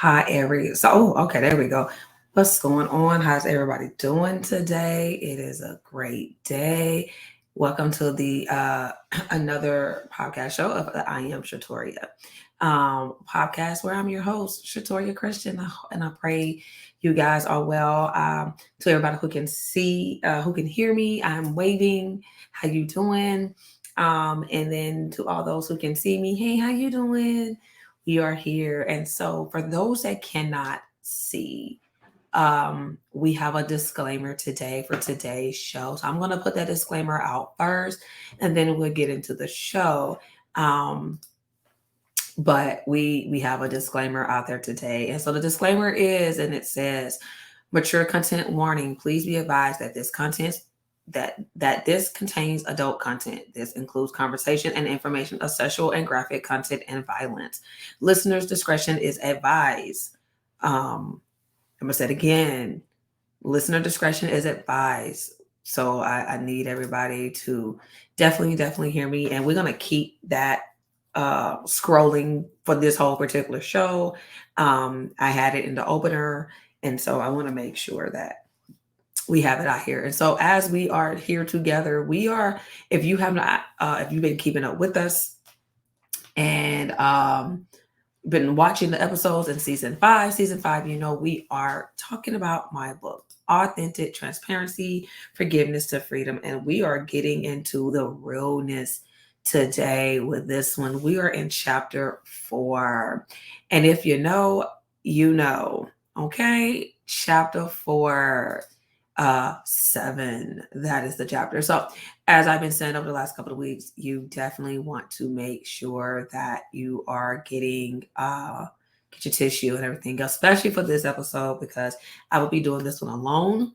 Okay, there we go. What's going on? How's everybody doing today? It is a great day. Welcome to the another podcast show of the I Am Shatoria podcast, where I'm your host, Shatoria Christian, and I pray you guys are well. To everybody who can see, who can hear me, I'm waving. How you doing? And then to all those who can see me, hey, how you doing? We are here. And so for those that cannot see, we have a disclaimer today for today's show. So I'm going to put that disclaimer out first, and then we'll get into the show. But we have a disclaimer out there today. And so the disclaimer is, and it says, mature content warning. Please be advised that this contains adult content. This includes conversation and information of sexual and graphic content and violence. Listeners' discretion is advised. I'm gonna say it again. Listener discretion is advised. So I need everybody to definitely hear me. And we're gonna keep that scrolling for this whole particular show. I had it in the opener, and so I want to make sure that we have it out here. And so as we are here together, we are, if you have not, if you've been keeping up with us and been watching the episodes in season five, you know, we are talking about my book, Authentic Transparency, Forgiveness to Freedom. And we are getting into the realness today with this one. We are in chapter 4. And if you know, you know, okay, chapter 4. 7, that is the chapter. So as I've been saying over the last couple of weeks, you definitely want to make sure that you are getting get your tissue and everything, especially for this episode, because I will be doing this one alone,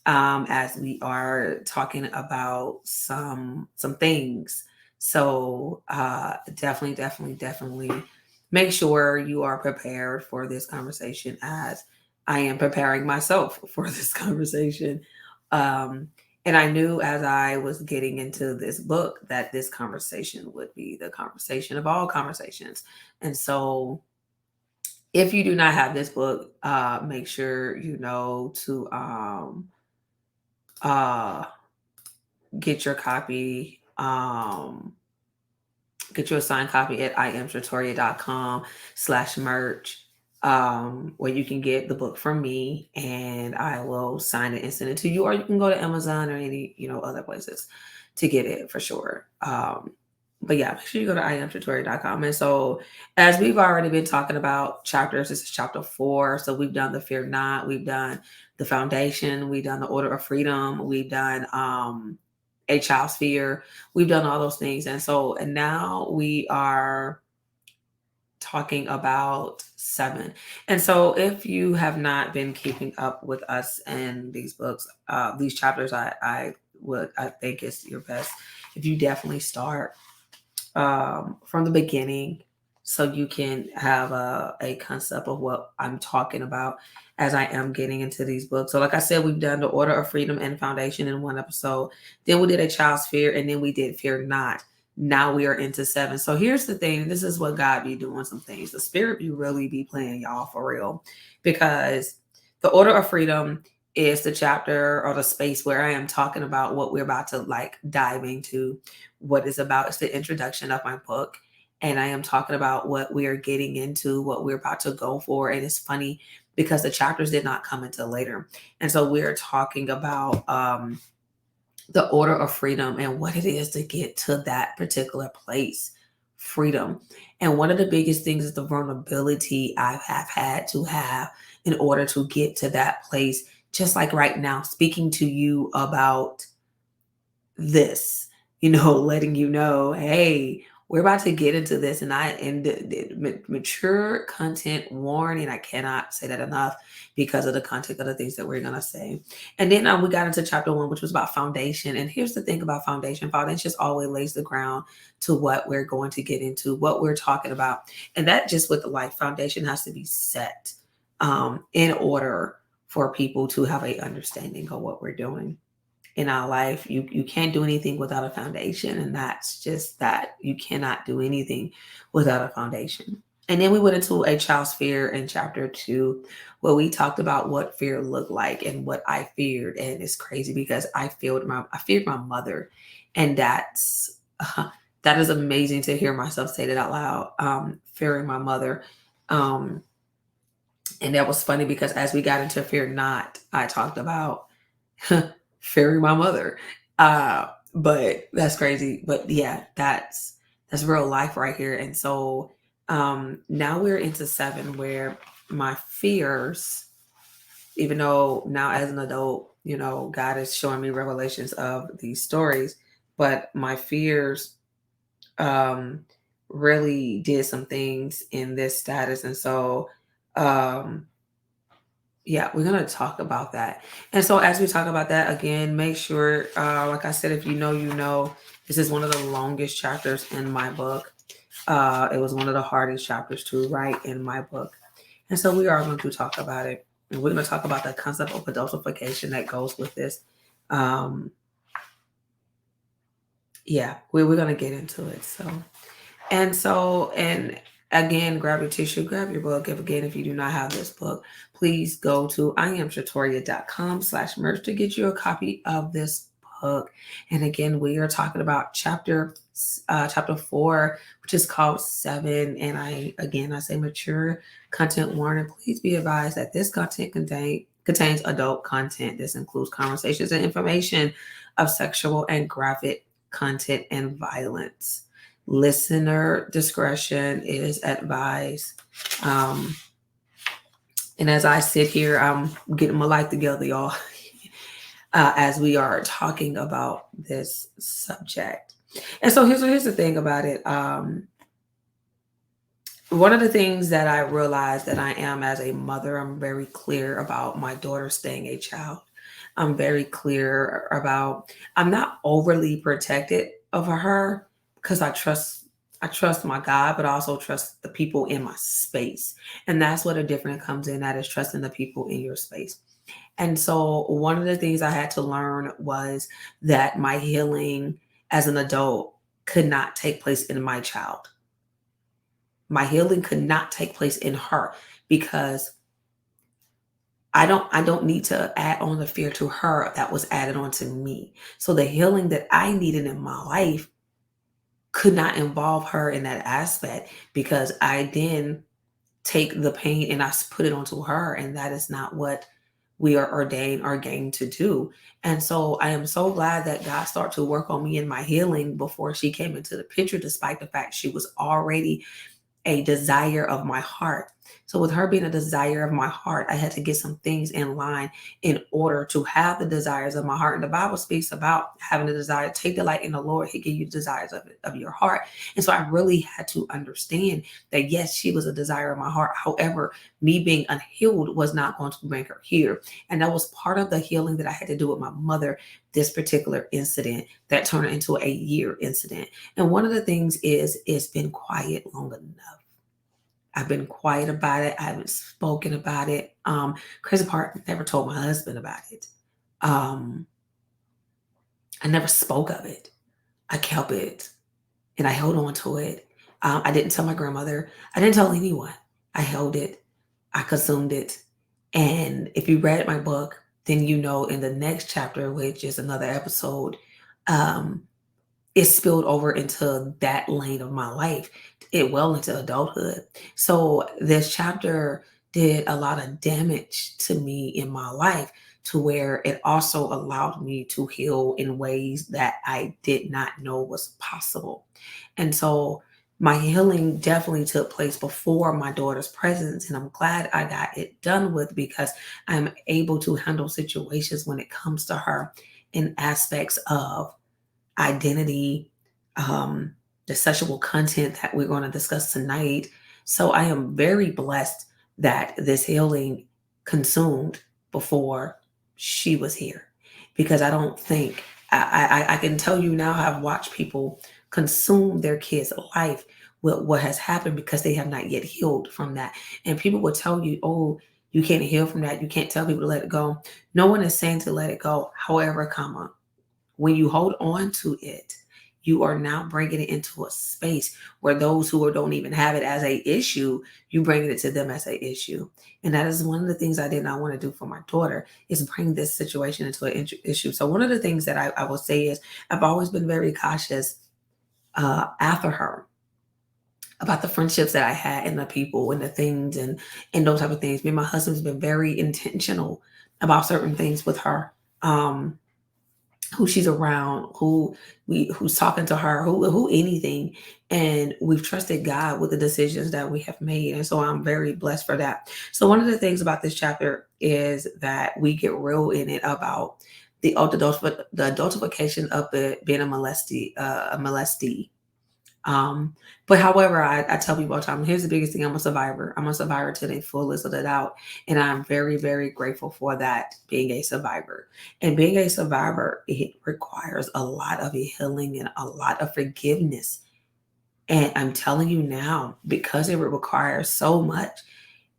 as we are talking about some things. So definitely make sure you are prepared for this conversation, as I am preparing myself for this conversation. And I knew as I was getting into this book that this conversation would be the conversation of all conversations. And so if you do not have this book, make sure you know to get your copy. Get you a signed copy at iamshatoria.com/merch. Where you can get the book from me, and I will sign it and send it to you, or you can go to Amazon or any, other places to get it for sure. But yeah, make sure you go to iamshatoria.com. And so as we've already been talking about chapters, this is chapter 4. So we've done the Fear Not, we've done the Foundation, we've done the Order of Freedom, we've done A Child's Fear, we've done all those things. And now we are talking about 7. And so if you have not been keeping up with us in these books, these chapters, I think it's your best if you definitely start from the beginning, so you can have a concept of what I'm talking about as I am getting into these books. So like I said, we've done the Order of Freedom and Foundation in one episode. Then we did A Child's Fear, and then we did Fear Not. Now we are into 7. So here's the thing. This is what God be doing some things. The Spirit be really be playing, y'all, for real. Because the Order of Freedom is the chapter or the space where I am talking about what we're about to dive into, what it's about. It's the introduction of my book. And I am talking about what we are getting into, what we're about to go for. And it's funny because the chapters did not come until later. And so we're talking about the Order of Freedom and what it is to get to that particular place, freedom. And one of the biggest things is the vulnerability I have had to have in order to get to that place. Just like right now, speaking to you about this, letting you know, hey, we're about to get into this, and the mature content warning. I cannot say that enough because of the content of the things that we're going to say. And then we got into chapter 1, which was about foundation. And here's the thing about foundation. Foundation just always lays the ground to what we're going to get into, what we're talking about. And that just with the life foundation has to be set in order for people to have a understanding of what we're doing in our life. You can't do anything without a foundation. And that's just that. You cannot do anything without a foundation. And then we went into a child's fear in chapter 2, where we talked about what fear looked like and what I feared. And it's crazy because I feared my mother, and that is amazing to hear myself say that out loud. Fearing my mother, um, and that was funny because as we got into fear not, I talked about fearing my mother. But that's crazy. But yeah, that's real life right here. And so now we're into 7 where my fears, even though now as an adult, God is showing me revelations of these stories, but my fears um really did some things in this status. And so um yeah, we're going to talk about that. And so, as we talk about that, again, make sure, like I said, if this is one of the longest chapters in my book. It was one of the hardest chapters to write in my book. And so, we are going to talk about it. And we're going to talk about the concept of adultification that goes with this. Um, yeah, we're going to get into it. And again, grab your tissue, grab your book. If you do not have this book, please go to iamshatoria.com/merch to get you a copy of this book. And again, we are talking about chapter 4, which is called 7. And I say mature content warning. Please be advised that this content contains adult content. This includes conversations and information of sexual and graphic content and violence. Listener discretion is advised. And as I sit here, I'm getting my life together, y'all, as we are talking about this subject. And so here's the thing about it. One of the things that I realized that I am as a mother, I'm very clear about my daughter staying a child. I'm very clear about, I'm not overly protected of her because I trust my God, but I also trust the people in my space. And that's what a difference comes in, that is trusting the people in your space. And so one of the things I had to learn was that my healing as an adult could not take place in my child. My healing could not take place in her because I don't need to add on the fear to her that was added on to me. So the healing that I needed in my life could not involve her in that aspect because I then take the pain and I put it onto her, and that is not what we are ordained to do. And so I am so glad that God started to work on me in my healing before she came into the picture, despite the fact she was already a desire of my heart. So with her being a desire of my heart, I had to get some things in line in order to have the desires of my heart. And the Bible speaks about having a desire, take delight in the Lord. He gave you the desires of your heart. And so I really had to understand that, yes, she was a desire of my heart. However, me being unhealed was not going to bring her here. And that was part of the healing that I had to do with my mother, this particular incident that turned into a year incident. And one of the things is it's been quiet long enough. I've been quiet about it. I haven't spoken about it. Crazy part, never told my husband about it. I never spoke of it. I kept it and I held on to it. I didn't tell my grandmother. I didn't tell anyone. I held it. I consumed it. And if you read my book, then you know in the next chapter, which is another episode, it spilled over into that lane of my life, it well into adulthood. So this chapter did a lot of damage to me in my life to where it also allowed me to heal in ways that I did not know was possible. And so my healing definitely took place before my daughter's presence. And I'm glad I got it done with because I'm able to handle situations when it comes to her in aspects of identity, the sexual content that we're going to discuss tonight. So I am very blessed that this healing consumed before she was here, because I don't think I can tell you now, I've watched people consume their kids' life with what has happened because they have not yet healed from that. And people will tell you, oh, you can't heal from that. You can't tell people to let it go. No one is saying to let it go. However, when you hold on to it, you are now bringing it into a space where those who don't even have it as a issue, you bring it to them as a issue. And that is one of the things I did not want to do for my daughter, is bring this situation into an issue. So one of the things that I will say is I've always been very cautious after her about the friendships that I had and the people and the things and those type of things. Me and my husband's been very intentional about certain things with her. Um, who she's around, who's talking to her, who anything. And we've trusted God with the decisions that we have made. And so I'm very blessed for that. So one of the things about this chapter is that we get real in it about the adultification of it being a molestee. Um, but however, I tell people all the time, here's the biggest thing: I'm a survivor. I'm a survivor to the fullest of the doubt. And I'm very, very grateful for that, being a survivor. And being a survivor, it requires a lot of healing and a lot of forgiveness. And I'm telling you now, because it requires so much,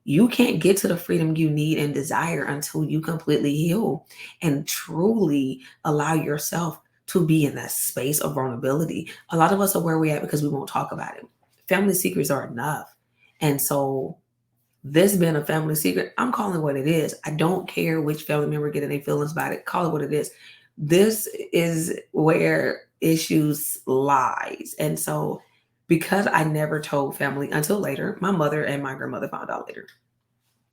you can't get to the freedom you need and desire until you completely heal and truly allow yourself to be in that space of vulnerability. A lot of us are where we're at because we won't talk about it. Family secrets are enough. And so this being a family secret, I'm calling it what it is. I don't care which family member getting their feelings about it. Call it what it is. This is where issues lies. And so because I never told family until later, my mother and my grandmother found out later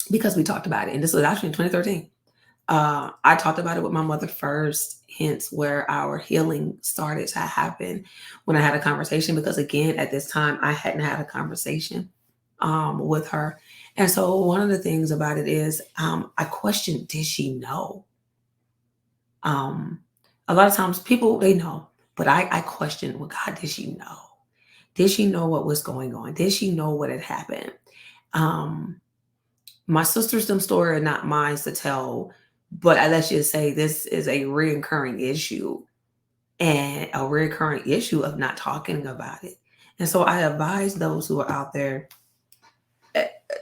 because we talked about it. And this was actually in 2013. I talked about it with my mother first, hence where our healing started to happen when I had a conversation. Because again, at this time, I hadn't had a conversation with her. And so one of the things about it is I questioned, did she know? A lot of times people, they know, but I questioned, well, God, did she know? Did she know what was going on? Did she know what had happened? My sisters, them story are not mine to tell, but let's just say this is a reoccurring issue and a reoccurring issue of not talking about it. And so I advise those who are out there,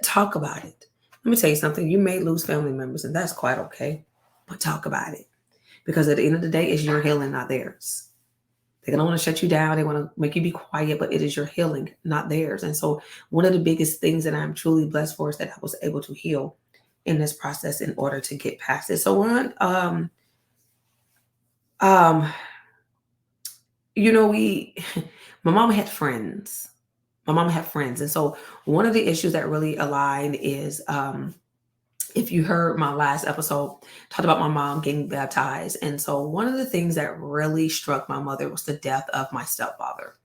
talk about it. Let me tell you something. You may lose family members, and that's quite okay, but talk about it. Because at the end of the day, it's your healing, not theirs. They don't want to shut you down. They want to make you be quiet, but it is your healing, not theirs. And so one of the biggest things that I'm truly blessed for is that I was able to heal in this process in order to get past it. So um, we, my mom had friends. My mom had friends. And so one of the issues that really aligned is, if you heard my last episode, talked about my mom getting baptized. And so one of the things that really struck my mother was the death of my stepfather,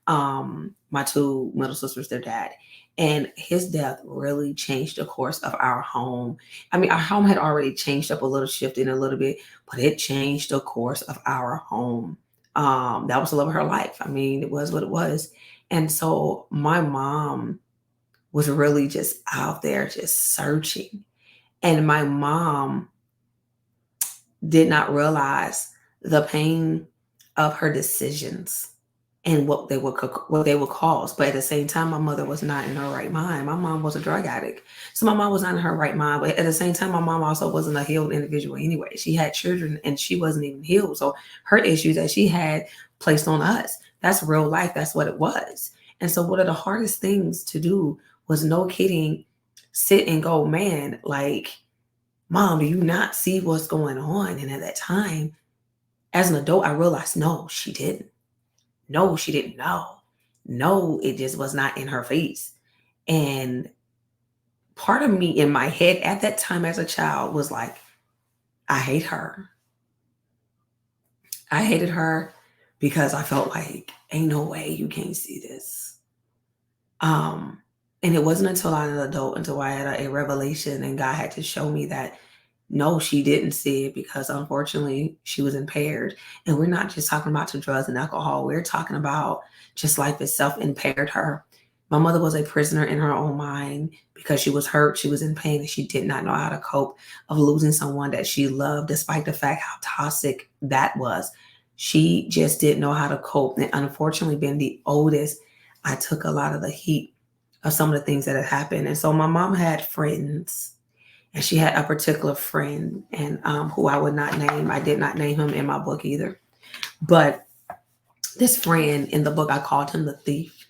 my two middle sisters, their dad. And his death really changed the course of our home. I mean, our home had already changed up a little, shifted a little bit, but it changed the course of our home. That was the love of her life. I mean, it was what it was. And so my mom was really just out there just searching. And my mom did not realize the pain of her decisions and what they would cause. But at the same time, my mother was not in her right mind. My mom was a drug addict. So my mom was not in her right mind. But at the same time, my mom also wasn't a healed individual anyway. She had children and she wasn't even healed. So her issues that she had placed on us, that's real life. That's what it was. And so one of the hardest things to do was, no kidding, sit and go, man, like, Mom, do you not see what's going on? And at that time, as an adult, I realized, no, she didn't. No, she didn't know. No, it just was not in her face. And part of me in my head at that time as a child was like, I hate her. I hated her because I felt like, ain't no way you can't see this. And it wasn't until I was an adult, until I had a revelation and God had to show me that, no, she didn't see it, because unfortunately she was impaired. And we're not just talking about the drugs and alcohol. We're talking about just life itself impaired her. My mother was a prisoner in her own mind because she was hurt. She was in pain and she did not know how to cope of losing someone that she loved, despite the fact how toxic that was. She just didn't know how to cope. And unfortunately, being the oldest, I took a lot of the heat of some of the things that had happened. And so my mom had friends, and she had a particular friend, and who I would not name. I did not name him in my book either. But this friend in the book, I called him the thief.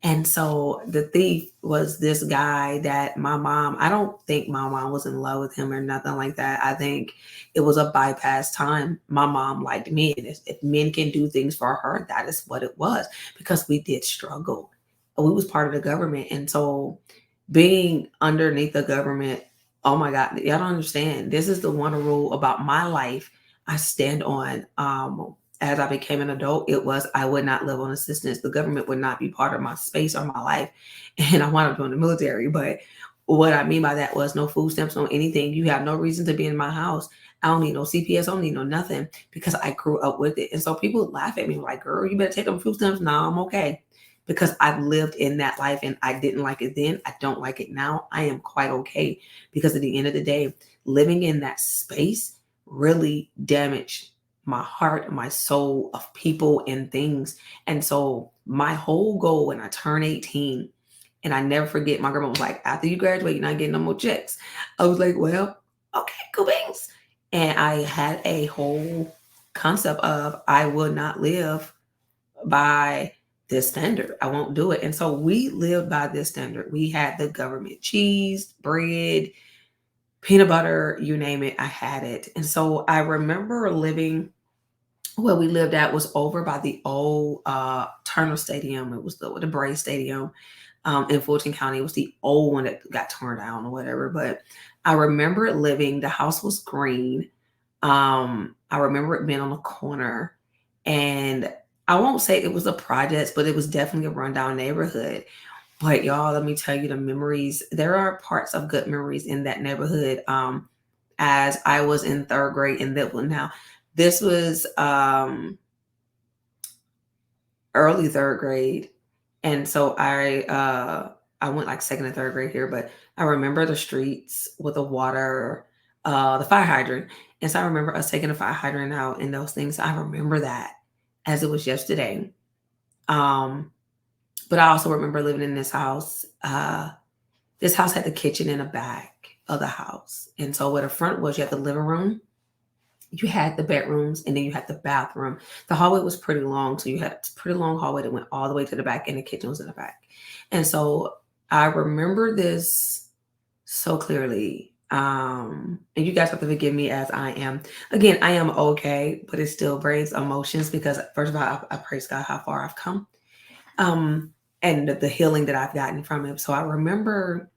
And so the thief was this guy that my mom, I don't think my mom was in love with him or nothing like that. I think it was a bypass time. My mom liked men. If men can do things for her, that is what it was, because we did struggle. We was part of the government. And so being underneath the government, oh my God, y'all don't understand. This is the one rule about my life I stand on. As I became an adult, it was I would not live on assistance. The government would not be part of my space or my life. And I wound up doing the military. But what I mean by that was no food stamps, no anything. You have no reason to be in my house. I don't need no CPS, I don't need no nothing, because I grew up with it. And so people laugh at me like, girl, you better take them food stamps. No, I'm okay. Because I've lived in that life and I didn't like it then. I don't like it now. I am quite okay, because at the end of the day, living in that space really damaged my heart, my soul of people and things. And so my whole goal when I turned 18, and I never forget, my grandma was like, after you graduate, you're not getting no more checks. I was like, well, okay, cool beans. And I had a whole concept of I will not live by this standard. I won't do it. And so we lived by this standard. We had the government cheese, bread, peanut butter, you name it, I had it. And so I remember living where we lived at was over by the old Turner Stadium. It was the Braves Stadium in Fulton County. It was the old one that got torn down or whatever. But I remember it living, the house was green. I remember it being on a corner. And I won't say it was a project, but it was definitely a rundown neighborhood. But y'all, let me tell you the memories. There are parts of good memories in that neighborhood. As I was in third grade in that one. Now, this was early third grade. And so I went like second and third grade here, but I remember the streets with the water, the fire hydrant. And so I remember us taking the fire hydrant out and those things. I remember that as it was yesterday. Um, but I also remember living in this house. This house had the kitchen in the back of the house. And so where the front was, you had the living room, you had the bedrooms, and then you had the bathroom. The hallway was pretty long. So you had a pretty long hallway that went all the way to the back, and the kitchen was in the back. And so I remember this so clearly. And you guys have to forgive me as I am. Again, I am okay, but it still brings emotions because, first of all, I praise God how far I've come, and the healing that I've gotten from it. So I remember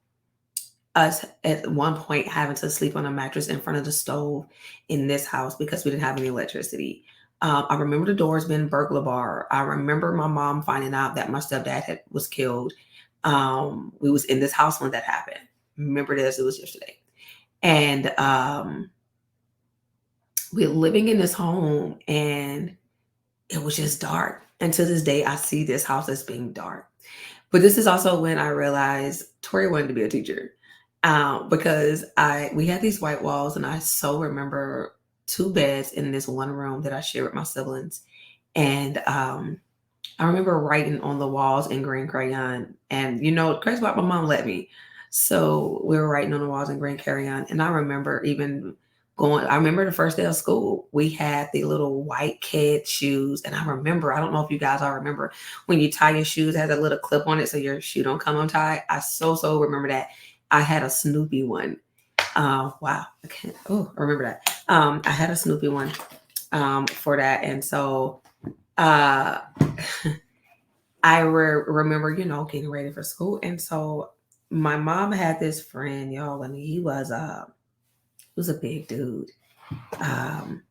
us at one point having to sleep on a mattress in front of the stove in this house because we didn't have any electricity. I remember the doors being burglar bar. I remember my mom finding out that my stepdad was killed. We was in this house when that happened. Remember this, it was yesterday. And we were living in this home and it was just dark. And to this day, I see this house as being dark. But this is also when I realized Tori wanted to be a teacher, because we had these white walls, and I so remember two beds in this one room that I shared with my siblings, and I remember writing on the walls in green crayon. And crazy about my mom let me, so we were writing on the walls in green crayon. And I remember even I remember the first day of school, we had the little white kid shoes. And I remember, I don't know if you guys all remember, when you tie your shoes, it has a little clip on it so your shoe don't come untied. I so remember that. I had a Snoopy one. Wow. I remember that. I had a Snoopy one for that. And so I remember, getting ready for school. And so my mom had this friend, y'all, and he was a big dude. And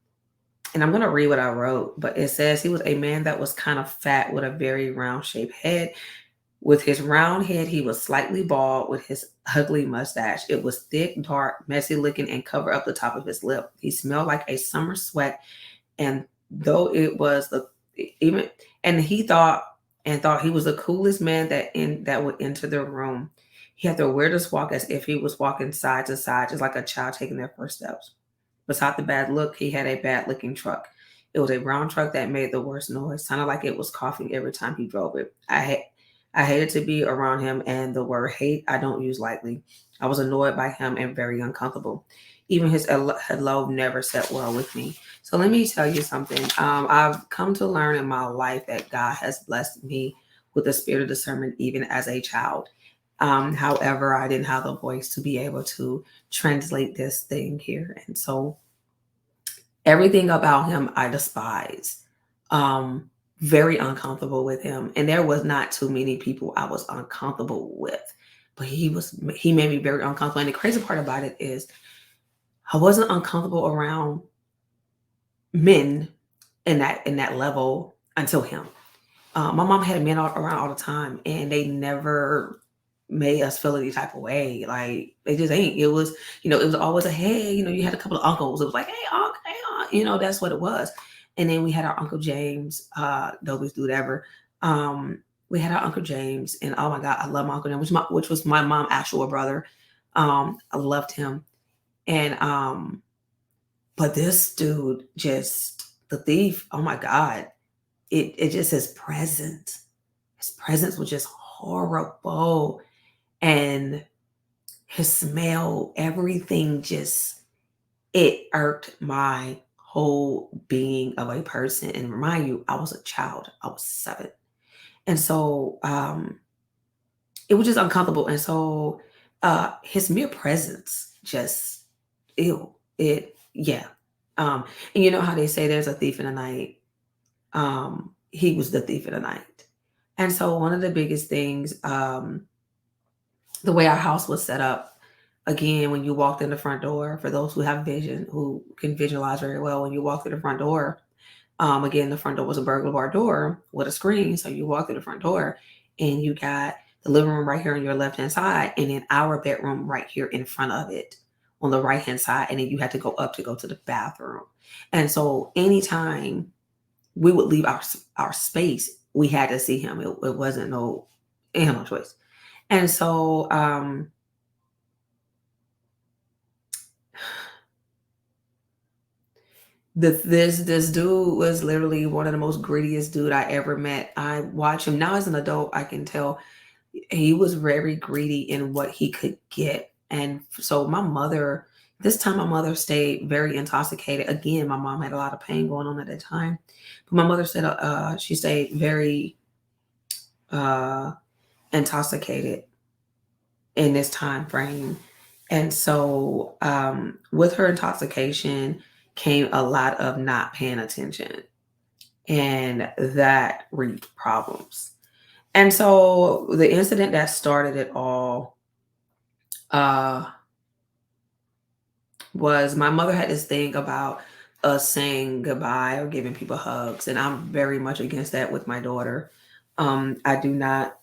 I'm going to read what I wrote, but it says he was a man that was kind of fat with a very round shaped head. With his round head, he was slightly bald with his ugly mustache. It was thick, dark, messy looking, and covered up the top of his lip. He smelled like a summer sweat. And though it was he thought he was the coolest man that would enter the room. He had the weirdest walk, as if he was walking side to side, just like a child taking their first steps. Beside the bad look, he had a bad looking truck. It was a brown truck that made the worst noise, sounded like it was coughing every time he drove it. I hated to be around him, and the word hate I don't use lightly. I was annoyed by him and very uncomfortable. Even his hello never set well with me. So let me tell you something. I've come to learn in my life that God has blessed me with the spirit of discernment even as a child. However, I didn't have the voice to be able to translate this thing here. And so everything about him I despise. Very uncomfortable with him. And there was not too many people I was uncomfortable with. But he made me very uncomfortable. And the crazy part about it is I wasn't uncomfortable around men in that level until him. My mom had men around all the time, and they never made us feel any type of way. Like they just ain't. It was, it was always a hey. You had a couple of uncles. It was like hey, uncle, hey, aunt. That's what it was. And then we had our Uncle James, dopest dude ever. We had our Uncle James, and oh my God, I love my Uncle James, which was my mom's actual brother. I loved him, and but this dude, just the thief. Oh my God, it just his presence. His presence was just horrible. And his smell, everything just it irked my whole being of a person. And remind you, I was a child. I was 7. And so it was just uncomfortable. And so his mere presence just ew. It yeah. And you know how they say there's a thief in the night? He was the thief in the night. And so one of the biggest things, the way our house was set up, again, when you walked in the front door, for those who have vision, who can visualize very well, when you walk through the front door, again, the front door was a burglar bar door with a screen. So you walk through the front door and you got the living room right here on your left hand side, and then our bedroom right here in front of it on the right hand side. And then you had to go up to go to the bathroom. And so anytime we would leave our space, we had to see him. It wasn't no choice. And so this dude was literally one of the most greediest dude I ever met. I watch him now as an adult. I can tell he was very greedy in what he could get. And so this time my mother stayed very intoxicated. Again, my mom had a lot of pain going on at that time. But my mother said she stayed very uh, intoxicated in this time frame. And so with her intoxication came a lot of not paying attention. And that reaped problems. And so the incident that started it all uh, was my mother had this thing about us saying goodbye or giving people hugs. And I'm very much against that with my daughter. I do not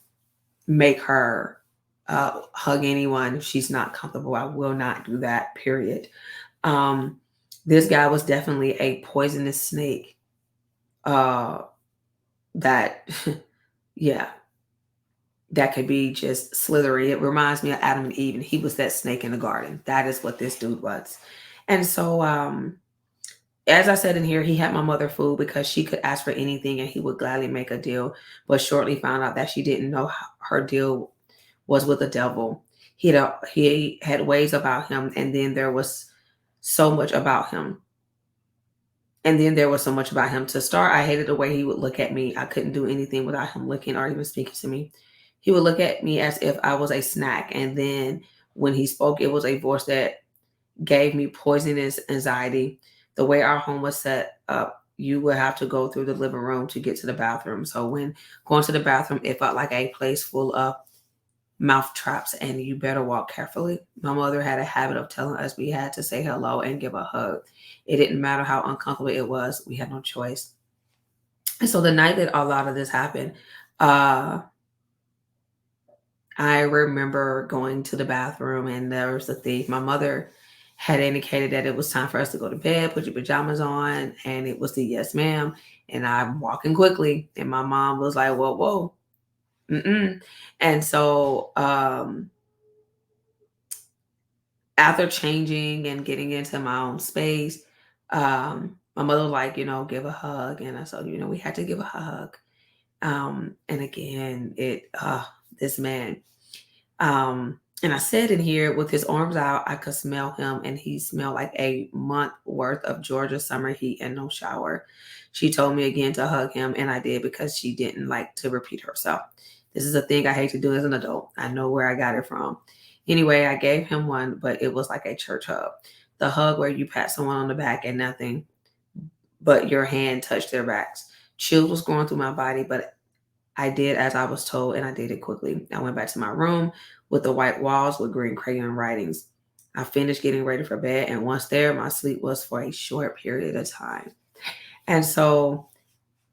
make her hug anyone if she's not comfortable. I will not do that, period. Um, this guy was definitely a poisonous snake. That, yeah, that could be just slithery. It reminds me of Adam and Eve, and he was that snake in the garden. That is what this dude was. And so, as I said in here, he had my mother fooled because she could ask for anything and he would gladly make a deal, but shortly found out that she didn't know her deal was with the devil. He had ways about him, and then there was so much about him. And then there was so much about him. To start, I hated the way he would look at me. I couldn't do anything without him looking or even speaking to me. He would look at me as if I was a snack. And then when he spoke, it was a voice that gave me poisonous anxiety. The way our home was set up, you would have to go through the living room to get to the bathroom. So when going to the bathroom, it felt like a place full of mouth traps, and you better walk carefully. My mother had a habit of telling us we had to say hello and give a hug. It didn't matter how uncomfortable it was. We had no choice. And so the night that a lot of this happened, uh, I remember going to the bathroom and there was the thief. My mother had indicated that it was time for us to go to bed, put your pajamas on, and it was the yes, ma'am. And I'm walking quickly, and my mom was like, "Whoa, whoa, mm-mm." And so after changing and getting into my own space, my mother was like, give a hug, and I said, we had to give a hug. And again, this man. And I said in here with his arms out, I could smell him, and he smelled like a month worth of Georgia summer heat and no shower. She told me again to hug him, and I did because she didn't like to repeat herself. This is a thing I hate to do as an adult. I know where I got it from. Anyway, I gave him one, but it was like a church hug. The hug where you pat someone on the back and nothing but your hand touched their backs. Chills was going through my body, but I did as I was told, and I did it quickly. I went back to my room with the white walls with green crayon writings. I finished getting ready for bed, and once there, my sleep was for a short period of time. And so,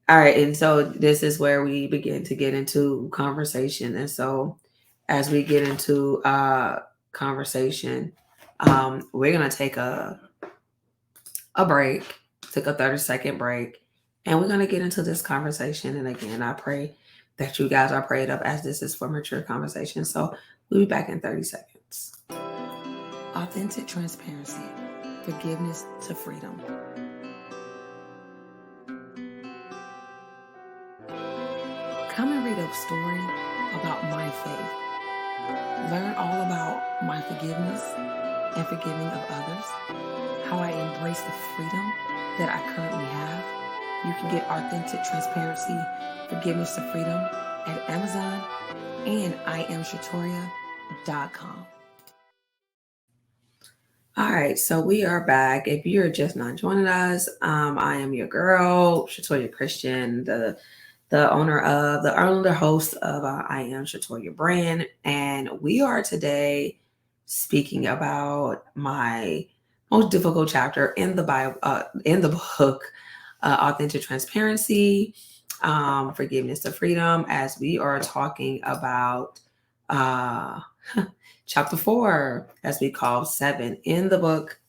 all right, and so this is where we begin to get into conversation. And so, as we get into conversation, we're gonna take a break, take a 30-second break, and we're gonna get into this conversation. And again, I pray that you guys are prayed up as this is for mature conversation. So we'll be back in 30 seconds. Authentic transparency, forgiveness to freedom. Come and read a story about my faith. Learn all about my forgiveness and forgiving of others, how I embrace the freedom that I currently have. You can get Authentic Transparency, Forgiveness to Freedom at Amazon and IamShatoria.com. All right, so we are back. If you're just not joining us, I am your girl, Shatoria Christian, the owner host of I Am Shatoria brand, and we are today speaking about my most difficult chapter in the Bible, in the book, Authentic Transparency, Forgiveness to Freedom, as we are talking about chapter 4, as we call 7 in the book,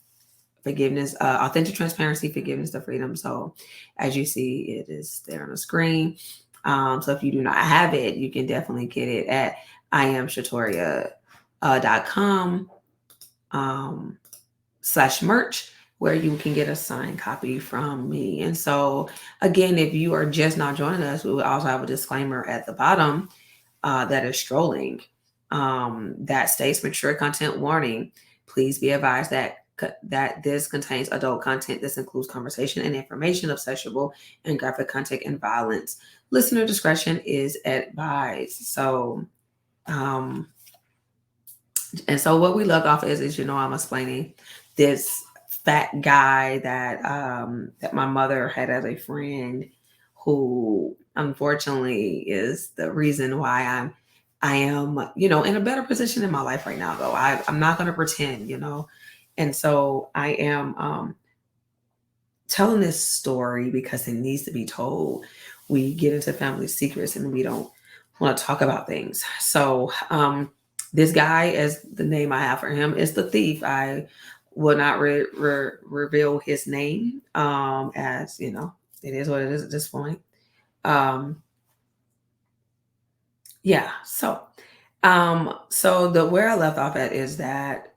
Forgiveness, Authentic Transparency, Forgiveness to Freedom. So as you see, it is there on the screen. So if you do not have it, you can definitely get it at IamShatoria.com /merch, where you can get a signed copy from me. And so again, if you are just not joining us, we will also have a disclaimer at the bottom that is strolling that states mature content warning. Please be advised that this contains adult content. This includes conversation and information of sexual and graphic content and violence. Listener discretion is advised. So, and so what we left off is I'm explaining this fat guy that that my mother had as a friend, who unfortunately is the reason why I am, in a better position in my life right now, though. I'm not going to pretend, And so I am telling this story because it needs to be told. We get into family secrets and we don't want to talk about things. So this guy, as the name I have for him, is the thief. I will not reveal his name, as it is what it is at this point. Yeah. So the where I left off at is that,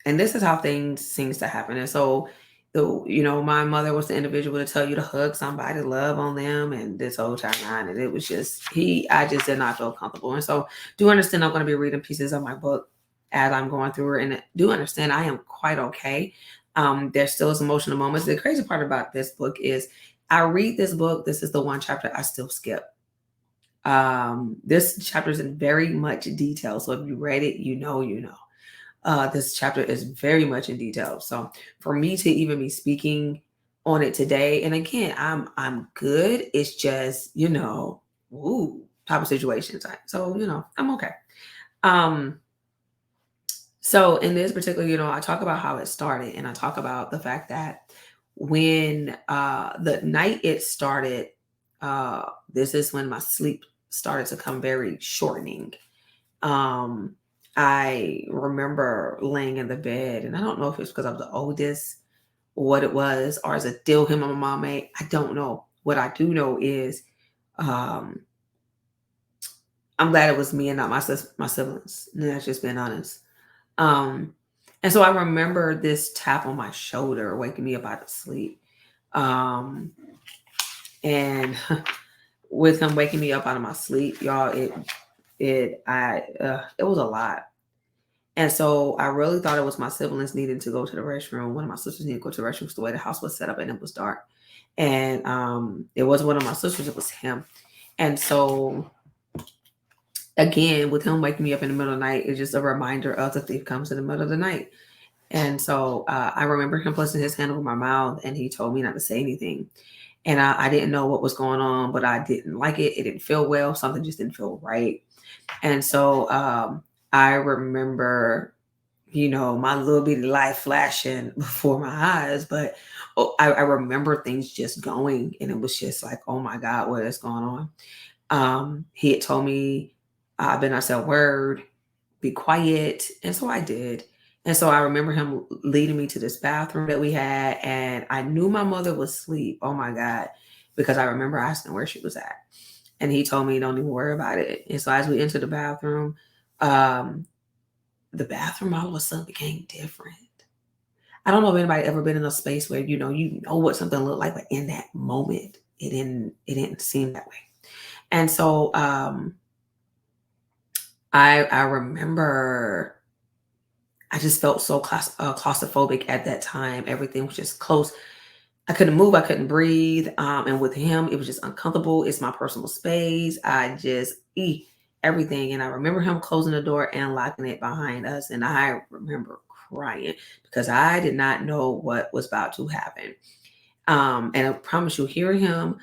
and this is how things seems to happen. And so my mother was the individual to tell you to hug somebody, love on them, and this whole time, and it was just I just did not feel comfortable. And so do understand I'm going to be reading pieces of my book as I'm going through it, and do understand I am quite okay. There's still some emotional moments. The crazy part about this book is I read this book. This is the one chapter I still skip. This chapter is in very much detail. So if you read it, this chapter is very much in detail. So for me to even be speaking on it today, and again, I'm good. It's just, type of situations. So, I'm okay. So in this particular, I talk about how it started, and I talk about the fact that when the night it started, this is when my sleep started to come very shortening. I remember laying in the bed, and I don't know if it's because I'm the oldest, what it was, or is it still him and my mom made? I don't know. What I do know is I'm glad it was me and not my siblings. And that's just being honest. And so I remember this tap on my shoulder waking me up out of sleep. And with him waking me up out of my sleep, y'all, it was a lot. And so I really thought it was my siblings needing to go to the restroom. One of my sisters needed to go to the restroom because the way the house was set up and it was dark. And it wasn't one of my sisters, it was him. And so again, with him waking me up in the middle of the night, it's just a reminder of the thief comes in the middle of the night. And so I remember him placing his hand over my mouth and he told me not to say anything. And I didn't know what was going on, but I didn't like it. It didn't feel well. Something just didn't feel right. And so I remember, my little bitty life flashing before my eyes, but I remember things just going and it was just like, oh my God, what is going on? He had told me, I better not say a word, be quiet. And so I did. And so I remember him leading me to this bathroom that we had, and I knew my mother was asleep. Oh my God. Because I remember asking where she was at. And he told me, don't even worry about it. And so as we entered um, the bathroom all of a sudden became different. I don't know if anybody ever been in a space where you know what something looked like, but in that moment, it didn't seem that way. And so I remember I just felt so claustrophobic at that time. Everything was just close. I couldn't move. I couldn't breathe. And with him, it was just uncomfortable. It's my personal space. I just everything. And I remember him closing the door and locking it behind us. And I remember crying because I did not know what was about to happen. And I promise you, hearing him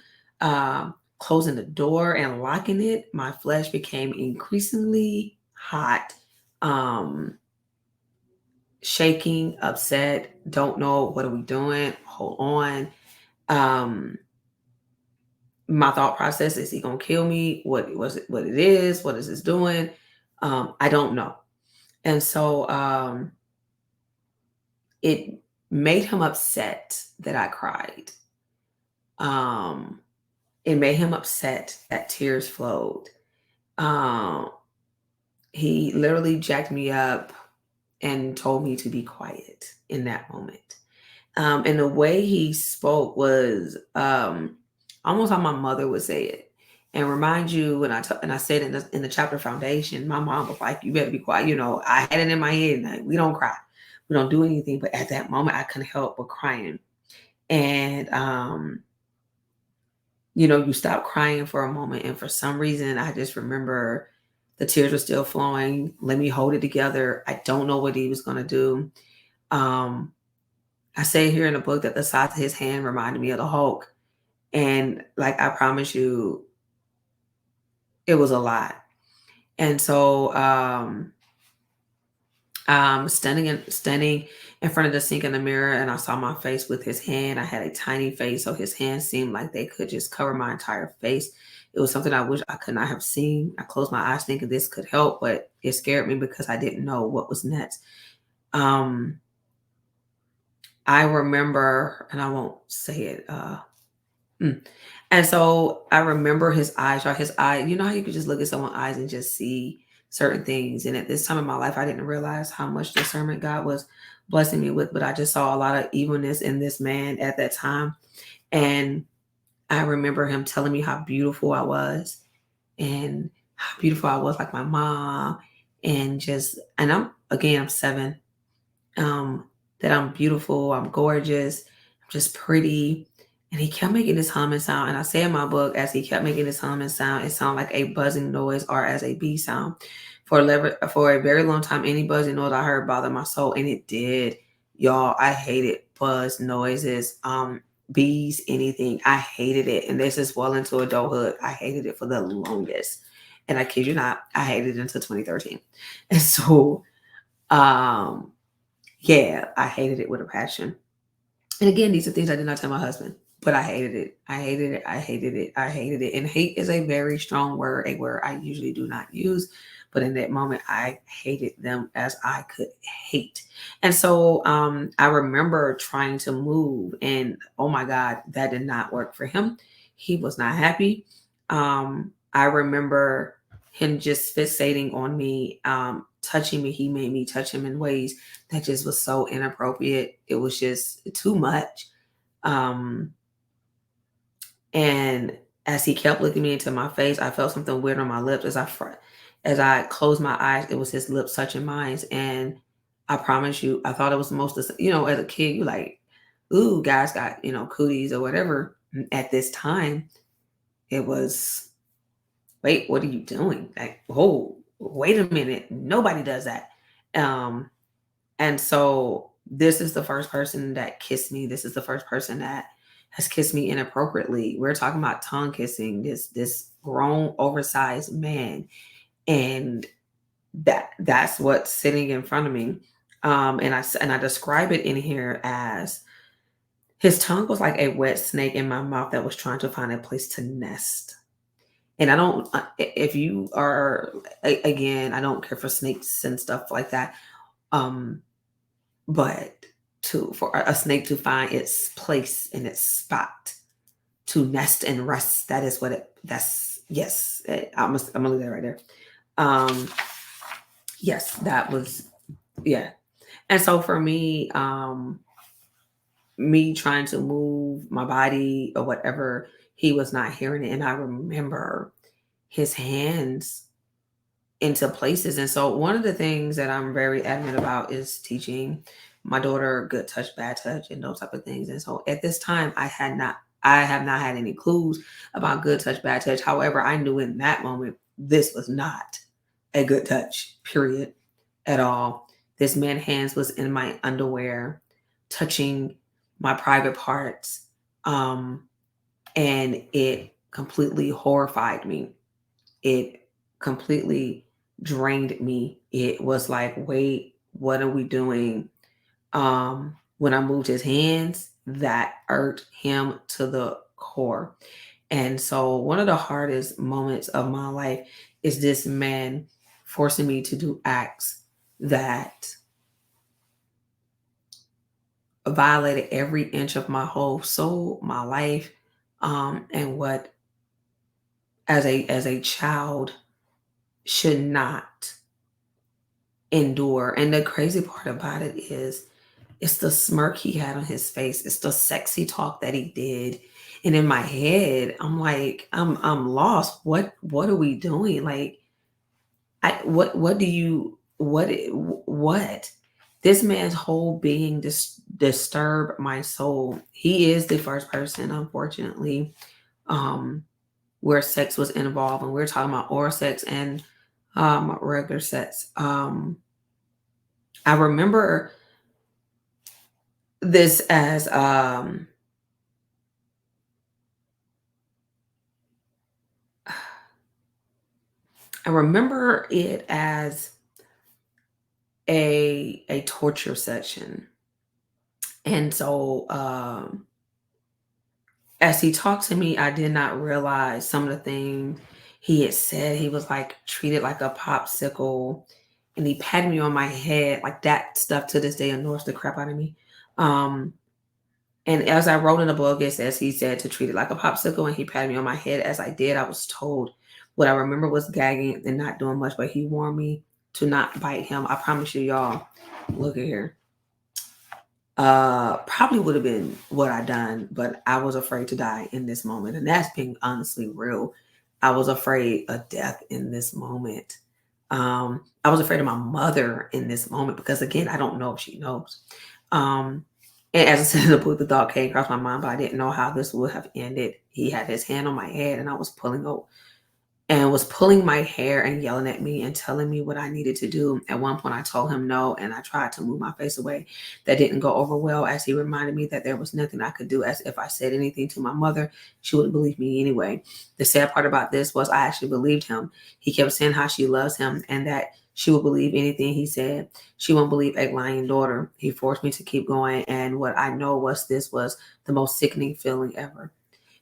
closing the door and locking it, my flesh became increasingly hot. Um, Shaking, upset, don't know what are we doing, hold on. Um, my thought process is he gonna kill me? What was it? What it is? What is this doing? I don't know. And so it made him upset that I cried. Um, it made him upset that tears flowed. Um, he literally jacked me up and told me to be quiet in that moment. And the way he spoke was almost how my mother would say it. And remind you when and I said in the chapter foundation, my mom was like, "You better be quiet." I had it in my head, like, we don't cry, we don't do anything. But at that moment, I couldn't help but crying. And you stop crying for a moment, and for some reason, I just remember the tears were still flowing. Let me hold it together. I don't know what he was gonna do. Um, I say here in the book that the size of his hand reminded me of the Hulk. And like I promise you, it was a lot. And so standing in front of the sink in the mirror and I saw my face with his hand. I had a tiny face, so his hands seemed like they could just cover my entire face. It was something I wish I could not have seen. I closed my eyes thinking this could help, but it scared me because I didn't know what was next. Um, I remember, and I won't say it. Mm. And so I remember his eyes, or his eye. You know how you could just look at someone's eyes and just see certain things. And at this time in my life, I didn't realize how much discernment God was blessing me with, but I just saw a lot of evilness in this man at that time. And I remember him telling me how beautiful I was and how beautiful I was like my mom. And I'm 7, that I'm beautiful, I'm gorgeous, I'm just pretty. And he kept making this humming sound. And I say in my book, as he kept making this humming sound, it sounded like a buzzing noise or as a bee sound. For a very long time, any buzzing noise I heard bothered my soul. And it did. Y'all, I hated buzz noises, bees, anything. I hated it. And this is well into adulthood. I hated it for the longest. And I kid you not, I hated it until 2013. And so, um, yeah, I hated it with a passion. And again, these are things I did not tell my husband, but I hated it. I hated it. I hated it. I hated it. And hate is a very strong word, a word I usually do not use. But in that moment, I hated them as I could hate. And so I remember trying to move, and oh my God, that did not work for him. He was not happy. I remember him just fixating on me, touching me. He made me touch him in ways that just was so inappropriate. It was just too much. Um, and as he kept looking me into my face, I felt something weird on my lips as I closed my eyes, it was his lips touching mine. And I promise you, I thought it was the most, as a kid, you like, ooh, guys got, cooties or whatever. At this time, it was, wait, what are you doing? Like, oh, wait a minute. Nobody does that. Um, and so this is the first person that kissed me. This is the first person that has kissed me inappropriately. We're talking about tongue kissing, this grown, oversized man. And that's what's sitting in front of me. And I describe it in here as his tongue was like a wet snake in my mouth that was trying to find a place to nest. And I don't, if you are, again, I don't care for snakes and stuff like that. Um, but for a snake to find its place in its spot to nest and rest, that is what that's, yes, I'm gonna leave that right there. Um, yes, that was, yeah. And so for me, me trying to move my body or whatever, he was not hearing it. And I remember his hands into places. And so one of the things that I'm very adamant about is teaching my daughter good touch, bad touch, and those type of things. And so at this time, I have not had any clues about good touch, bad touch. However, I knew in that moment this was not a good touch, period, at all. This man's hands was in my underwear, touching my private parts. And it completely horrified me. It completely drained me. It was like, wait, what are we doing? When I moved his hands, that irked him to the core. And so one of the hardest moments of my life is this man forcing me to do acts that violated every inch of my whole soul, my life, and what as a child should not endure. And the crazy part about it is it's the smirk he had on his face. It's the sexy talk that he did. And in my head, I'm like, I'm lost. What are we doing? Like, what do you what this man's whole being disturbed my soul. He is the first person, unfortunately, um where sex was involved, and we're talking about oral sex and regular sex. I remember this as I remember it as a torture session. And so as he talked to me, I did not realize some of the things he had said. He was like treated like a popsicle, and he patted me on my head. Like that stuff to this day annoys the crap out of me. Um, and as I wrote in the book, it says he said to treat it like a popsicle, and he patted me on my head. As I did, I was told. What I remember was gagging and not doing much, but he warned me to not bite him. I promise you, y'all. Look at here. Probably would have been what I done, but I was afraid to die in this moment. And that's being honestly real. I was afraid of death in this moment. I was afraid of my mother in this moment because again, I don't know if she knows. Um, and as I said in the book, the thought came across my mind, but I didn't know how this would have ended. He had his hand on my head and I was pulling my hair and yelling at me and telling me what I needed to do. At one point, I told him no, and I tried to move my face away. That didn't go over well, as he reminded me that there was nothing I could do, as if I said anything to my mother, she wouldn't believe me anyway. The sad part about this was I actually believed him. He kept saying how she loves him and that she would believe anything he said. She won't believe a lying daughter. He forced me to keep going, and what I know was this was the most sickening feeling ever.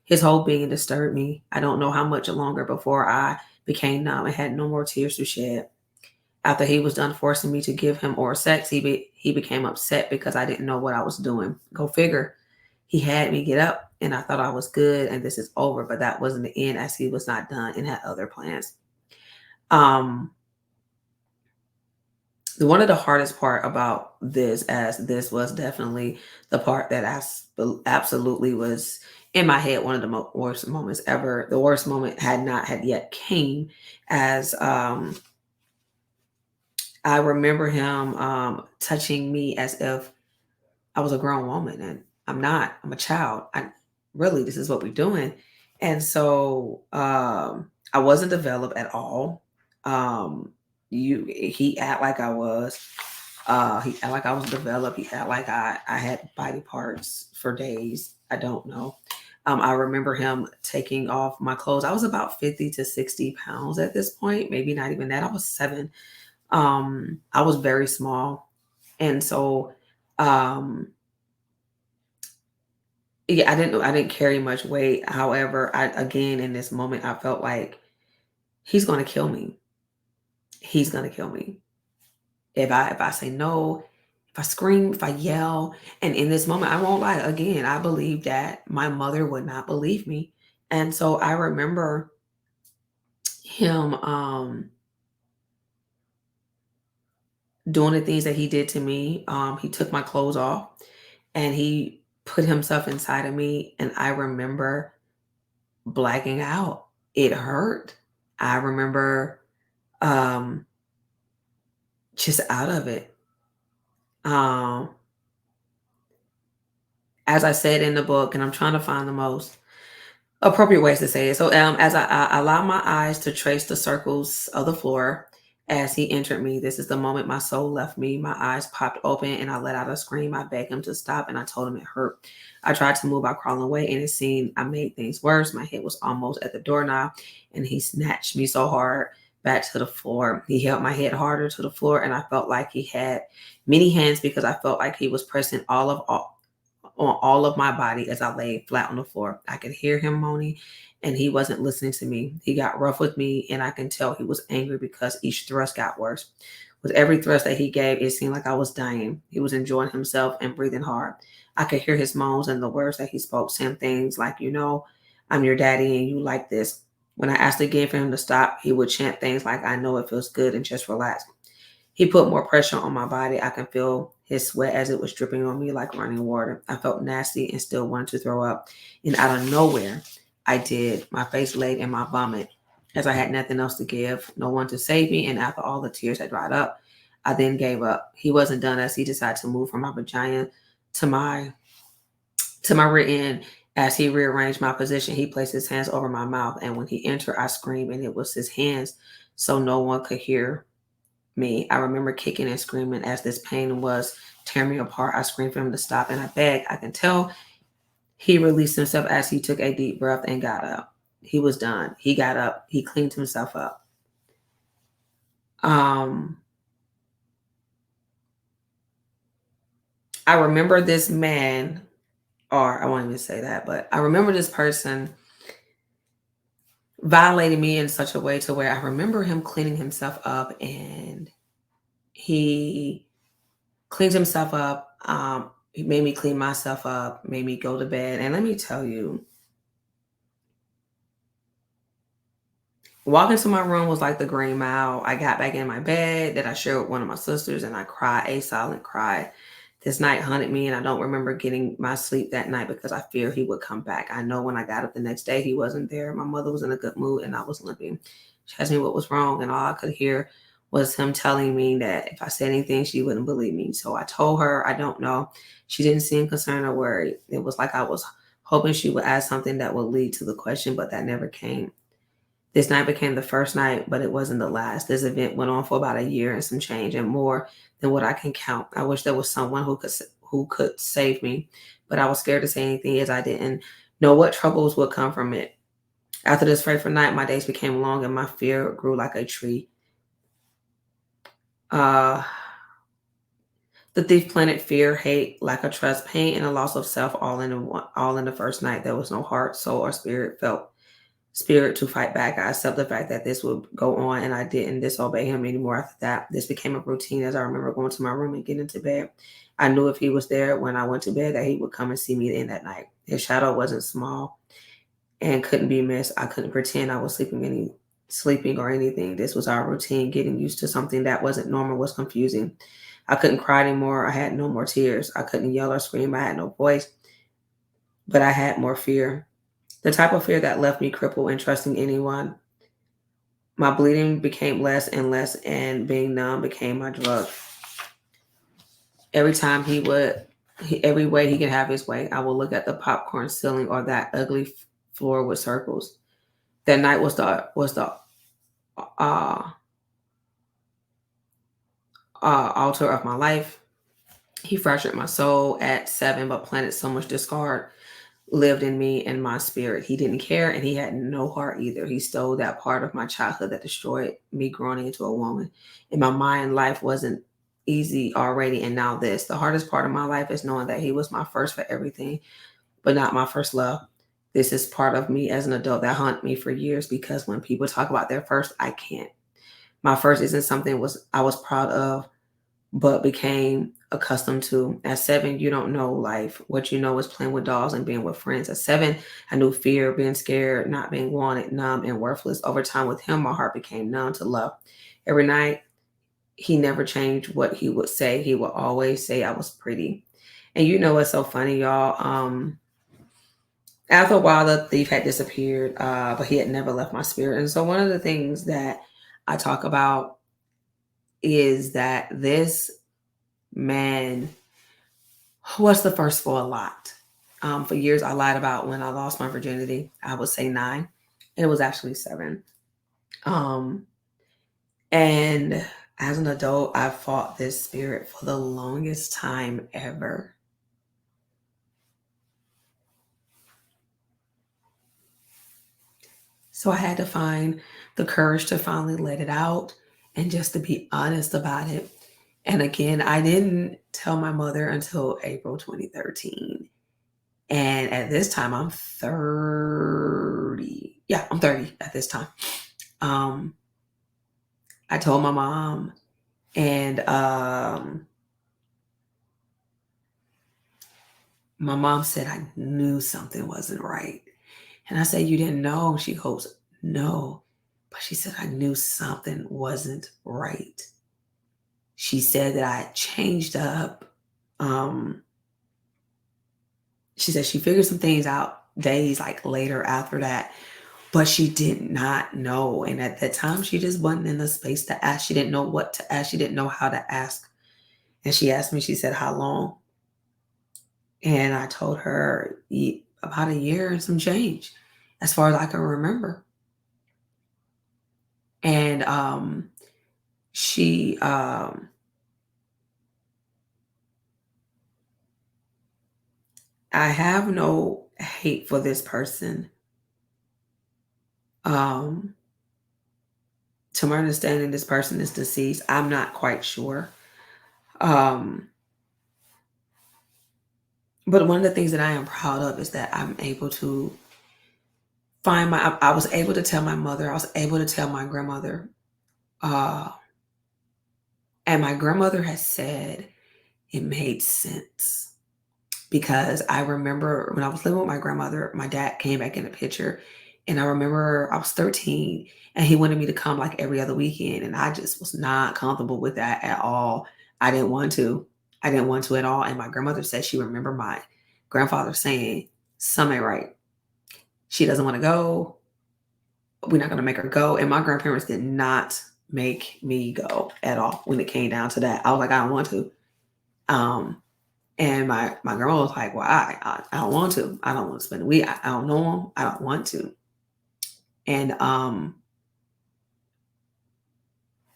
His whole being disturbed me. I don't know how much longer before I became numb and had no more tears to shed. After he was done forcing me to give him oral sex, he became upset because I didn't know what I was doing. Go figure. He had me get up, and I thought I was good and this is over, but that wasn't the end, as he was not done and had other plans. Um, One of the hardest part about this, as this was definitely the part that absolutely was in my head, one of the worst moments ever. The worst moment had not had yet came, as I remember him touching me as if I was a grown woman, and I'm not. I'm a child. I really, this is what we're doing. And so I wasn't developed at all. Um he act like I was. He act like I was developed. He act like I had body parts for days. I don't know. I remember him taking off my clothes. I was about 50 to 60 pounds at this point, maybe not even that. I was 7. I was very small. And so um yeah, I didn't carry much weight. However, I again in this moment I felt like he's gonna kill me. He's gonna kill me. If I say no, if I scream, if I yell. And in this moment, I won't lie, again, I believe that my mother would not believe me. And so I remember him doing the things that he did to me. He took my clothes off and he put himself inside of me. And I remember blacking out. It hurt. I remember um just out of it. Um as I said in the book, and I'm trying to find the most appropriate ways to say it. So, as I allow my eyes to trace the circles of the floor as he entered me, this is the moment my soul left me. My eyes popped open and I let out a scream. I begged him to stop and I told him it hurt. I tried to move by crawling away and it seemed I made things worse. My head was almost at the doorknob and he snatched me so hard back to the floor. He held my head harder to the floor and I felt like he had many hands because I felt like he was pressing on all of my body as I lay flat on the floor. I could hear him moaning and he wasn't listening to me. He got rough with me and I can tell he was angry because each thrust got worse. With every thrust that he gave, it seemed like I was dying. He was enjoying himself and breathing hard. I could hear his moans and the words that he spoke, saying things like, I'm your daddy and you like this. When I asked again for him to stop, he would chant things like, I know it feels good and just relax. He put more pressure on my body. I can feel his sweat as it was dripping on me like running water. I felt nasty and still wanted to throw up. And out of nowhere, I did. My face laid in my vomit as I had nothing else to give, no one to save me. And after all the tears had dried up, I then gave up. He wasn't done as he decided to move from my vagina to my rear end. As he rearranged my position, he placed his hands over my mouth. And when he entered, I screamed, and it was his hands, so no one could hear me. I remember kicking and screaming as this pain was tearing me apart. I screamed for him to stop and I begged. I can tell he released himself as he took a deep breath and got up. He was done. He got up. He cleaned himself up. Um, I remember this man, or I won't even say that, but I remember this person violating me in such a way to where I remember him cleaning himself up and he cleaned himself up. He made me clean myself up, made me go to bed. And let me tell you, walking to my room was like the Green Mile. I got back in my bed that I shared with one of my sisters and I cried a silent cry. This night haunted me and I don't remember getting my sleep that night because I fear he would come back. I know when I got up the next day, he wasn't there. My mother was in a good mood and I was limping. She asked me what was wrong and all I could hear was him telling me that if I said anything, she wouldn't believe me. So I told her, I don't know. She didn't seem concerned or worried. It was like I was hoping she would ask something that would lead to the question, but that never came. This night became the first night, but it wasn't the last. This event went on for about a year and some change, and more than what I can count. I wish there was someone who could save me, but I was scared to say anything as I didn't know what troubles would come from it. After this frightful night, my days became long and my fear grew like a tree. Uh, the thief planted fear, hate, lack of trust, pain, and a loss of self all in the first night. There was no heart, soul, or spirit to fight back. I accept the fact that this would go on and I didn't disobey him anymore after that. This became a routine as I remember going to my room and getting into bed. I knew if he was there when I went to bed that he would come and see me in that night. His shadow wasn't small and couldn't be missed. I couldn't pretend I was sleeping or anything. This was our routine. Getting used to something that wasn't normal was confusing. I couldn't cry anymore. I had no more tears. I couldn't yell or scream. I had no voice, but I had more fear. The type of fear that left me crippled and trusting anyone. My bleeding became less and less, and being numb became my drug. Every time every way he could have his way, I would look at the popcorn ceiling or that ugly floor with circles. That night was the uh, altar of my life. He fractured my soul at 7, but planted so much discard lived in me and my spirit. He didn't care, and he had no heart either. He stole that part of my childhood that destroyed me growing into a woman. In my mind, life wasn't easy already, and now this. The hardest part of my life is knowing that he was my first for everything, but not my first love. This is part of me as an adult that haunt me for years, because when people talk about their first, I can't. My first isn't something was I was proud of, but became accustomed to. At 7, you don't know life. What you know is playing with dolls and being with friends. At 7, I knew fear, being scared, not being wanted, numb, and worthless. Over time with him, my heart became numb to love. Every night, he never changed what he would say. He would always say I was pretty. And you know what's so funny, y'all? After a while, the thief had disappeared, but he had never left my spirit. And so one of the things that I talk about is that this man was the first for a lot. For years, I lied about when I lost my virginity. I would say 9. It was actually 7. Um, and as an adult, I fought this spirit for the longest time ever. So I had to find the courage to finally let it out and just to be honest about it. And again, I didn't tell my mother until April 2013. And at this time, I'm 30. Yeah, I'm 30 at this time. Um, I told my mom, and my mom said I knew something wasn't right. And I said, "You didn't know?" She goes, "No." But she said, "I knew something wasn't right." She said that I had changed up. Um, she said she figured some things out days like later after that, but she did not know. And at that time, she just wasn't in the space to ask. She didn't know what to ask. She didn't know how to ask. And she asked me, she said, "How long?" And I told her about a year and some change, as far as I can remember. And she, I have no hate for this person. Um, to my understanding, this person is deceased. I'm not quite sure. Um, but one of the things that I am proud of is that I'm able to I was able to tell my mother, I was able to tell my grandmother. Uh, and my grandmother has said it made sense, because I remember when I was living with my grandmother, my dad came back in the picture. And I remember I was 13 and he wanted me to come like every other weekend. And I just was not comfortable with that at all. I didn't want to. I didn't want to at all. And my grandmother said she remembered my grandfather saying, "Something ain't right. She doesn't want to go. We're not going to make her go." And my grandparents did not make me go at all when it came down to that. I was like, "I don't want to." Um, and my grandma was like, "Well, I don't want to. I don't want to spend the week. I don't know him. I don't want to." And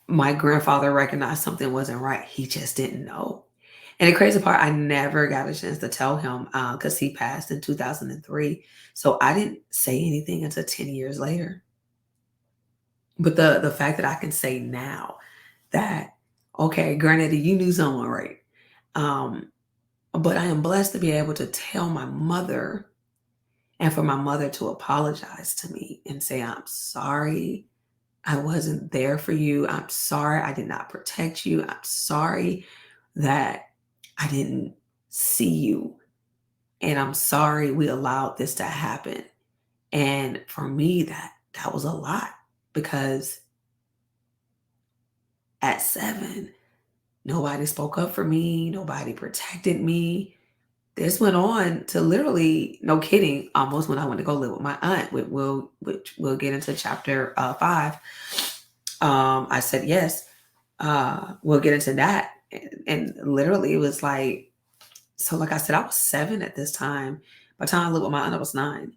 my grandfather recognized something wasn't right. He just didn't know. And the crazy part, I never got a chance to tell him, because he passed in 2003. So I didn't say anything until 10 years later. But the fact that I can say now that, okay, granted, you knew someone right. Um, but I am blessed to be able to tell my mother, and for my mother to apologize to me and say, "I'm sorry. I wasn't there for you. I'm sorry I did not protect you. I'm sorry that I didn't see you. And I'm sorry we allowed this to happen." And for me, that was a lot, because at 7, nobody spoke up for me, nobody protected me. this went on to literally, no kidding, almost when I went to go live with my aunt, which we'll get into chapter 5. I said yes. We'll get into that. And literally, it was like, so like I said, I was 7 at this time. By the time I lived with my aunt, I was 9.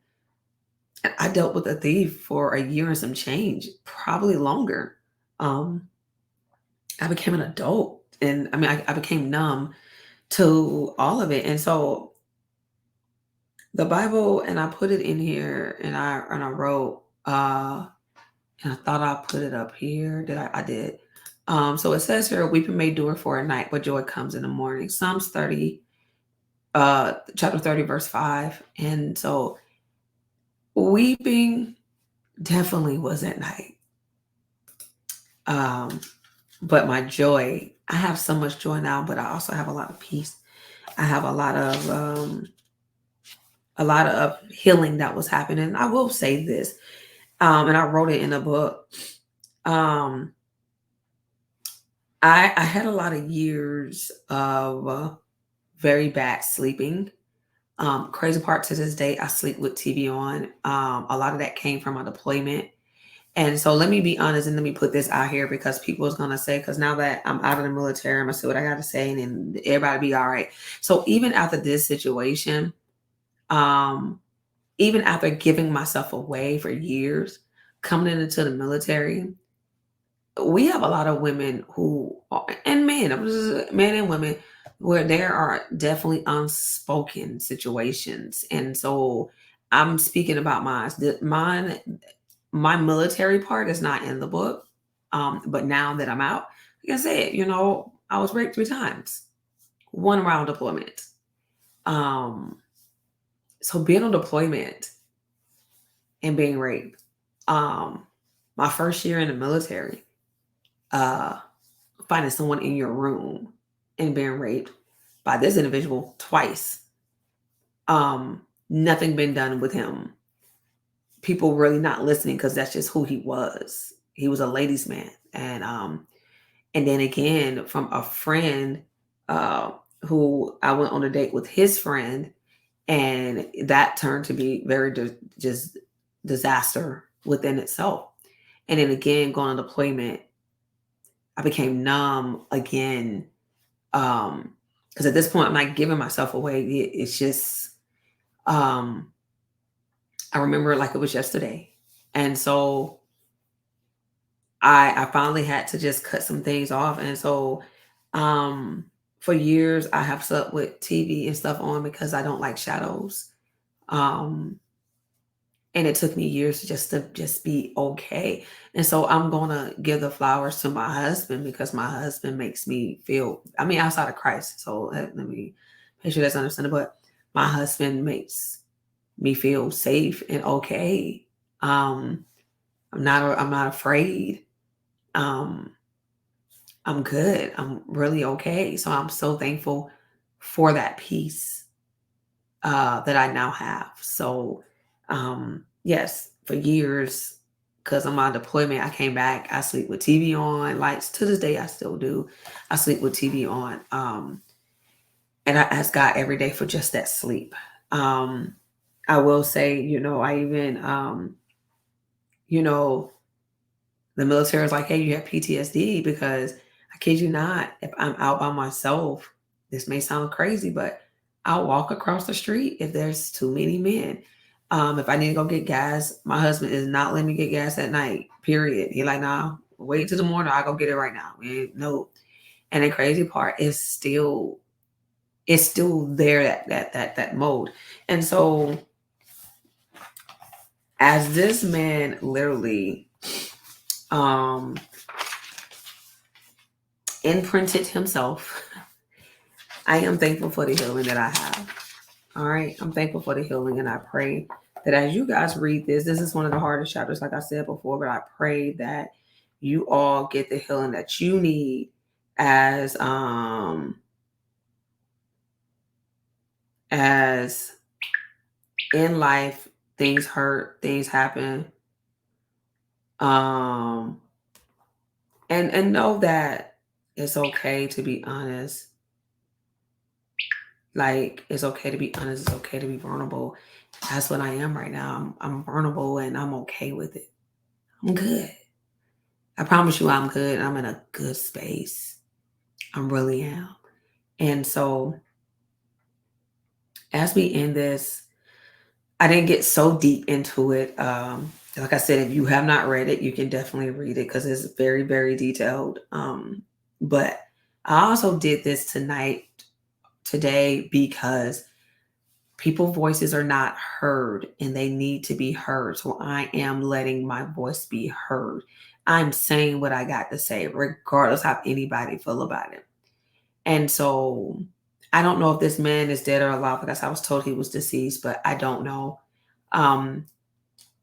And I dealt with a thief for a year and some change, probably longer. Um, I became an adult, and I mean, I became numb to all of it. And so the Bible, and I put it in here, and I wrote, and I thought I put it up here. Did I did. So it says here, weeping may endure for a night, but joy comes in the morning. Psalms 30, chapter 30, verse 5. And so weeping definitely was at night. But my joy, I have so much joy now, but I also have a lot of peace. I have a lot of healing that was happening. I will say this, and I wrote it in a book. Um, I had a lot of years of very bad sleeping. Crazy part, to this day, I sleep with TV on. A lot of that came from my deployment. And so let me be honest, and let me put this out here, because people is gonna say, because now that I'm out of the military, I'm gonna say what I gotta say, and then everybody be all right. So even after this situation, um, even after giving myself away for years, coming into the military, we have a lot of women who are, and men, men and women, where there are definitely unspoken situations. And so I'm speaking about mine. My military part is not in the book. But now that I'm out, like I said, I was raped 3 times, one round deployment. Um, so being on deployment and being raped, um, my first year in the military, uh, finding someone in your room and being raped by this individual twice. Nothing been done with him. People really not listening, because that's just who he was. He was a ladies' man. And then again, from a friend, who I went on a date with his friend, and that turned to be very just disaster within itself. And then again, going on deployment, I became numb again. Because at this point, I'm not giving myself away. It's just, um, I remember it like it was yesterday. And so I finally had to just cut some things off. And so, um, for years, I have slept with TV and stuff on because I don't like shadows. Um, and it took me years just to just be okay. And so I'm gonna give the flowers to my husband, because my husband makes me feel, I mean, outside of Christ. So let me make sure that's understandable. But my husband makes me feel safe and okay. Um, I'm not afraid. Um, I'm good. I'm really okay. So I'm so thankful for that peace, that I now have. So, yes, for years, because I'm on deployment, I came back. I sleep with TV on. Lights, to this day, I still do. I sleep with TV on. And I ask God every day for just that sleep. Um, I will say, I even, you know, the military is like, hey, you have PTSD, because I kid you not, if I'm out by myself, this may sound crazy, but I'll walk across the street if there's too many men. If I need to go get gas, my husband is not letting me get gas at night, period. He like, nah, wait till the morning, I'll go get it right now. No. And the crazy part is it's still there, that mode. And so as this man literally um imprinted himself, I am thankful for the healing that I have. All right. I'm thankful for the healing. And I pray that as you guys read this is one of the hardest chapters, like I said before, but I pray that you all get the healing that you need as in life, things hurt, things happen. Um, and know that it's okay to be honest. Like, it's okay to be honest. It's okay to be vulnerable. That's what I am right now. I'm vulnerable and I'm okay with it. I'm good. I promise you I'm good. I'm in a good space. I really am. And so as we end this, I didn't get so deep into it. Like I said, if you have not read it, you can definitely read it because it's very, very detailed. But I also did this today, because people's voices are not heard and they need to be heard. So I am letting my voice be heard. I'm saying what I got to say, regardless how anybody feel about it. And so I don't know if this man is dead or alive because I was told he was deceased, but I don't know. Um,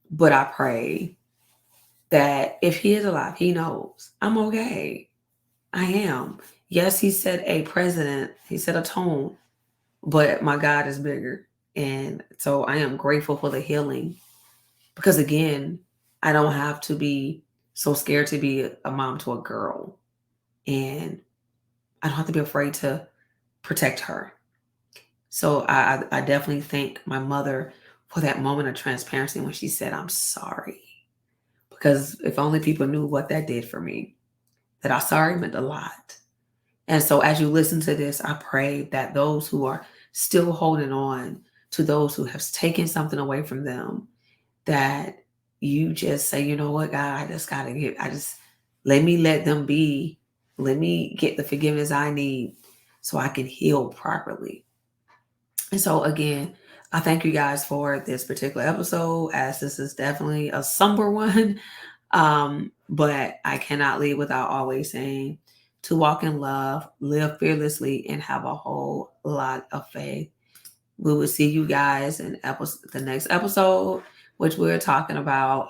but I pray that if he is alive, he knows I'm okay. I am. Yes, he set a precedent, he set a tone, but my God is bigger. And so I am grateful for the healing because, again, I don't have to be so scared to be a mom to a girl. And I don't have to be afraid to protect her. So I definitely thank my mother for that moment of transparency when she said, I'm sorry. Because if only people knew what that did for me, that I'm sorry meant a lot. And so as you listen to this, I pray that those who are still holding on to those who have taken something away from them, that you just say, you know what, God, I just got to let them be. Let me get the forgiveness I need so I can heal properly. And so again, I thank you guys for this particular episode, as this is definitely a somber one. But I cannot leave without always saying to walk in love, live fearlessly, and have a whole lot of faith. We will see you guys in the next episode, which we're talking about.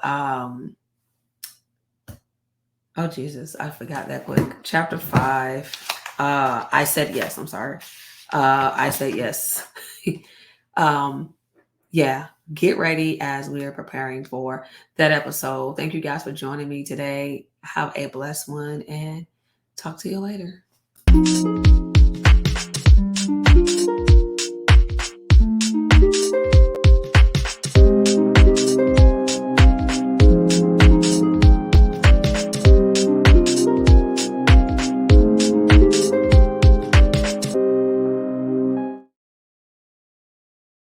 Oh Jesus, I forgot that quick. Chapter 5. I said yes. I'm sorry. I said yes. Yeah, get ready as we are preparing for that episode. Thank you guys for joining me today. Have a blessed one and talk to you later.